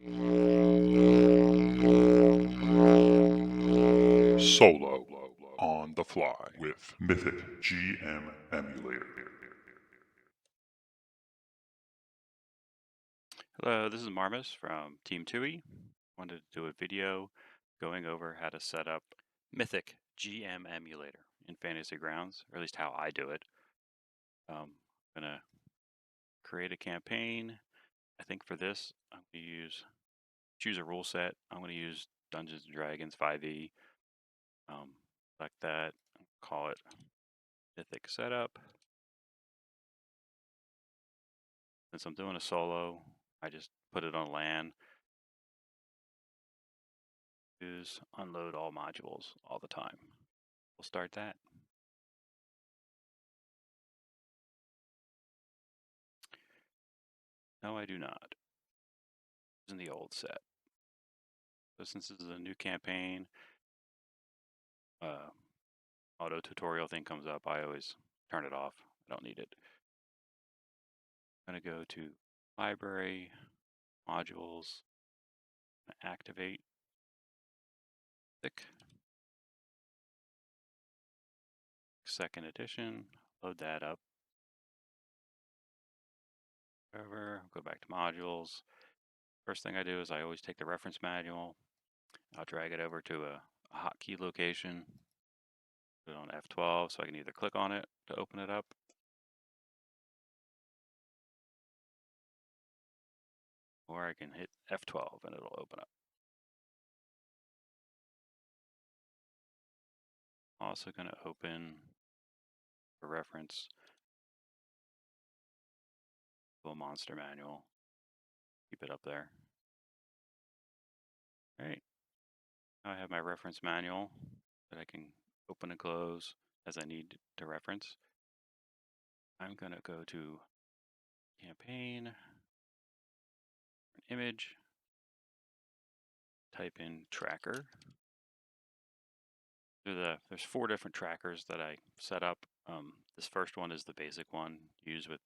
Solo on the fly with Mythic GM Emulator. Hello, this is Marmus from Team Tui. Wanted to do a video going over how to set up Mythic GM Emulator in Fantasy Grounds, or at least how I do it. I'm gonna create a campaign. I think for this, I'm gonna choose a rule set. I'm gonna use Dungeons and Dragons 5e. Select that, call it Mythic Setup. Since I'm doing a solo, I just put it on LAN. Use unload all modules all the time. We'll start that. No, I do not. In the old set. So since this is a new campaign, auto tutorial thing comes up, I always turn it off. I don't need it. I'm gonna go to library, modules, activate Mythic. Second edition, load that up. Whatever, go back to modules. First thing I do is I always take the reference manual. I'll drag it over to a hotkey location. Put it on F12 so I can either click on it to open it up, or I can hit F12 and it'll open up. Also going to open, for reference, little monster manual. Keep it up there. All right. Now I have my reference manual that I can open and close as I need to reference. I'm going to go to campaign, an image, type in tracker. There's 4 different trackers that I set up. This first one is the basic one used with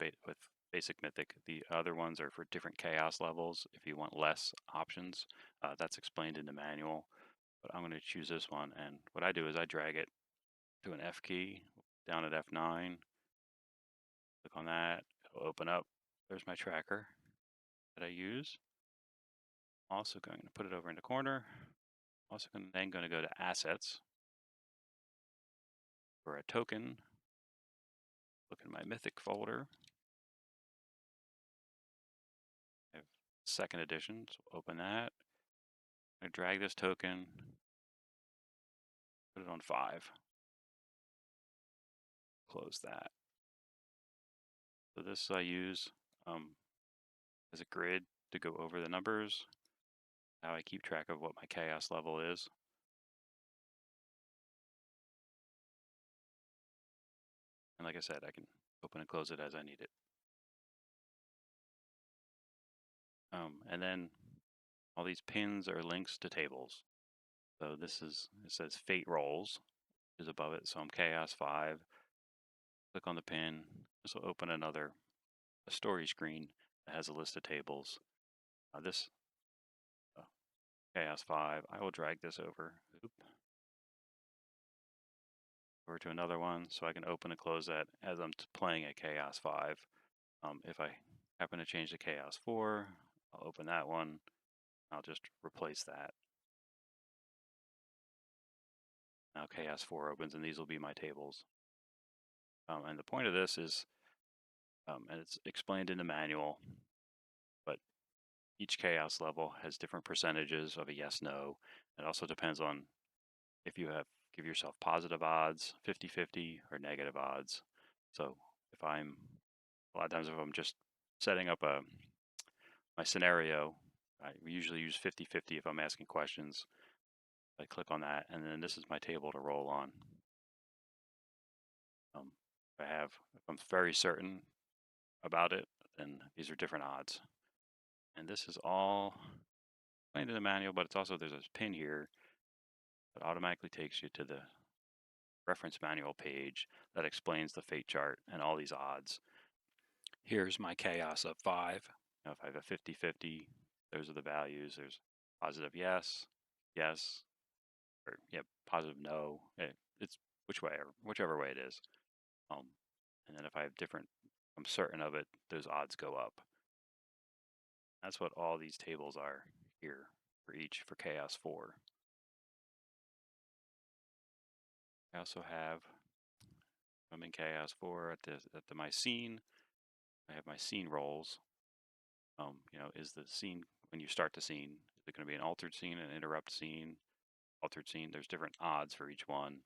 basic Mythic. The other ones are for different chaos levels. If you want less options, that's explained in the manual. But I'm going to choose this one, and what I do is I drag it to an F key down at F9. Click on that. It'll open up. There's my tracker that I use. Also going to put it over in the corner. Also then going to go to assets for a token. Look in my Mythic folder. I have second edition, so open that. I drag this token, put it on 5. Close that. So this I use as a grid to go over the numbers, how I keep track of what my chaos level is. And like I said, I can open and close it as I need it. And then all these pins are links to tables. So it says Fate Rolls is above it. So I'm Chaos 5. Click on the pin. This will open a story screen that has a list of tables. This Chaos 5, I will drag this over to another one so I can open and close that as I'm playing a Chaos 5. If I happen to change to Chaos 4, I'll open that one. I'll just replace that. Now Chaos 4 opens, and these will be my tables. And the point of this is, and it's explained in the manual, but each Chaos level has different percentages of a yes-no. It also depends on if you give yourself positive odds, 50-50, or negative odds. So a lot of times if I'm just setting up my scenario, I usually use 50-50 if I'm asking questions. I click on that, and then this is my table to roll on. If I'm very certain about it, then these are different odds. And this is all explained in the manual, but it's also, there's a pin here that automatically takes you to the reference manual page that explains the fate chart and all these odds. Here's my chaos of 5. Now if I have a 50-50, those are the values. There's positive yes, yes, or yeah, positive no. It's whichever way it is. And then if I have different, I'm certain of it, those odds go up. That's what all these tables are here for Chaos 4. I also have, I'm in Chaos 4 at my scene. I have my scene rolls. Is the scene, when you start the scene, is it going to be an altered scene, an interrupt scene, altered scene? There's different odds for each one.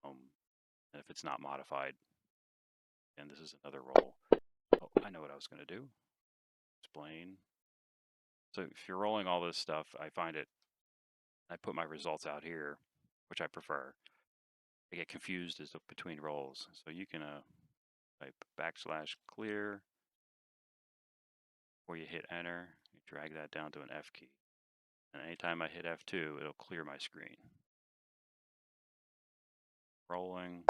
And if it's not modified, and this is another roll. Oh, I know what I was going to do. Explain. So if you're rolling all this stuff, I put my results out here, which I prefer. I get confused between rolls. So you can type \clear, or you hit enter, you drag that down to an F key. And anytime I hit F2, it'll clear my screen. Rolling.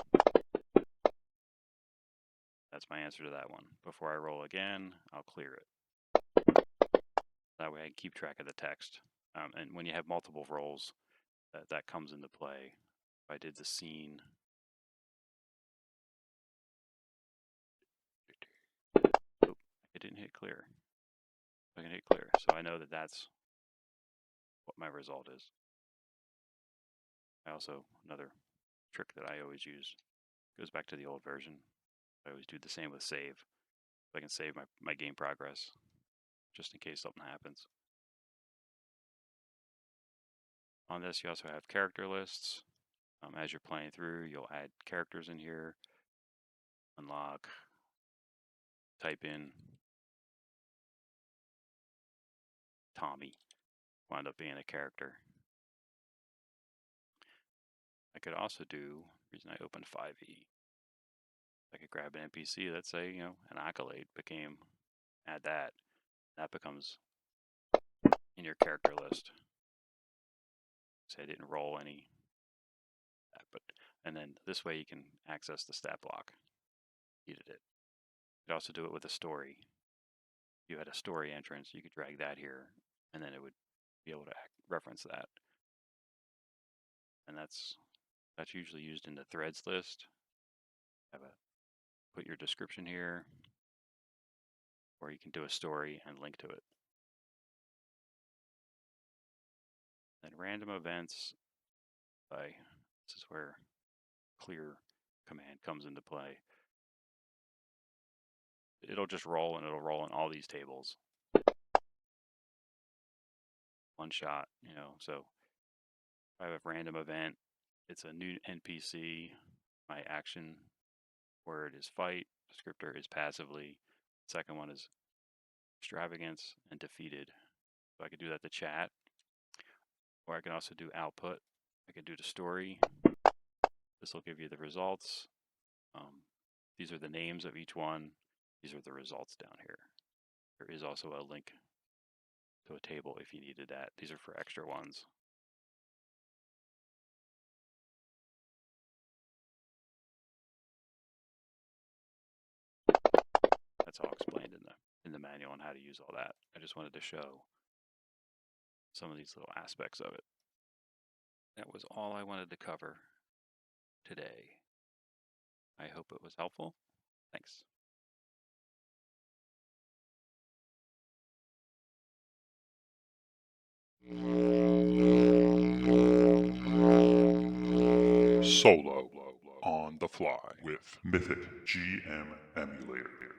That's my answer to that one. Before I roll again, I'll clear it. That way I can keep track of the text. And when you have multiple rolls, that comes into play. If I did the scene. Oh, I didn't hit clear. I can hit clear, so I know that that's what my result is. Another trick that I always use goes back to the old version. I always do the same with save. So I can save my game progress just in case something happens. On this, you also have character lists. As you're playing through, you'll add characters in here, unlock, type in Tommy, wound up being a character. I could also do, the reason I opened 5e, I could grab an NPC, let's say, an accolade add that. That becomes in your character list. Say I didn't roll any, and then this way you can access the stat block. Needed it. You could also do it with a story. If you had a story entrance, you could drag that here, and then it would be able to reference that. And that's usually used in the threads list. Put your description here, or you can do a story and link to it. Then random events, this is where clear command comes into play. It'll just roll, and it'll roll in all these tables. One shot, so if I have a random event, it's a new NPC. My action word is fight, descriptor is passively. The second one is extravagance and defeated. So I could do that to chat, or I can also do output. I can do the story. This will give you the results. These are the names of each one. These are the results down here. There is also a link to a table if you needed that. These are for extra ones. That's all explained in the manual on how to use all that. I just wanted to show some of these little aspects of it. That was all I wanted to cover today. I hope it was helpful. Thanks. Solo on the fly with Mythic GM Emulator.